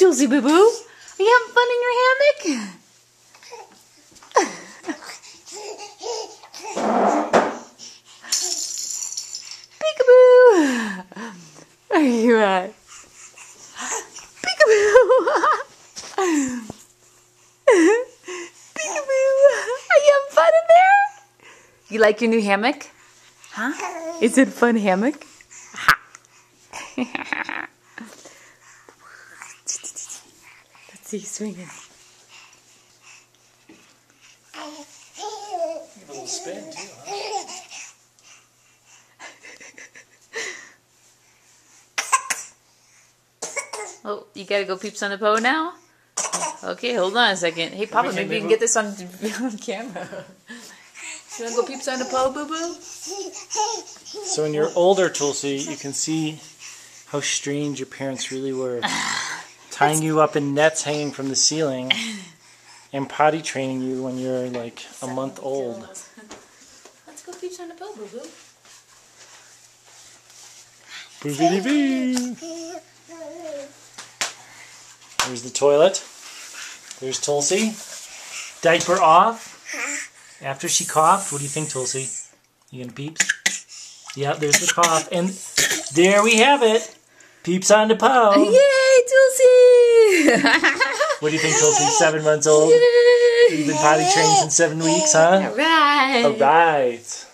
Tulsi Boo Boo. Are you having fun in your hammock? Peekaboo! Where are you at? Peekaboo! Peekaboo! Are you having fun in there? You like your new hammock? Huh? Is it a fun hammock? Let's see you swinging. A little spin too, huh? Oh, you gotta go peeps on the po now? Okay, hold on a second. Hey, Papa, maybe you can get this on camera. You wanna go peeps on the po, Boo Boo? So when you're older, Tulsi, you can see how strange your parents really were. Tying you up in nets hanging from the ceiling and potty training you when you're like a month old. Let's go peeps on the po, Boo Boo. Boo-biddy-boo! There's the toilet. There's Tulsi. Diaper off. After she coughed, what do you think, Tulsi? You gonna peeps? Yeah, there's the cough. And there we have it. Peeps on the po. Yay, Tulsi! What do you think, Tulsi? 7 months old? Yay! You've been potty trained in 7 weeks, huh? All right. All right.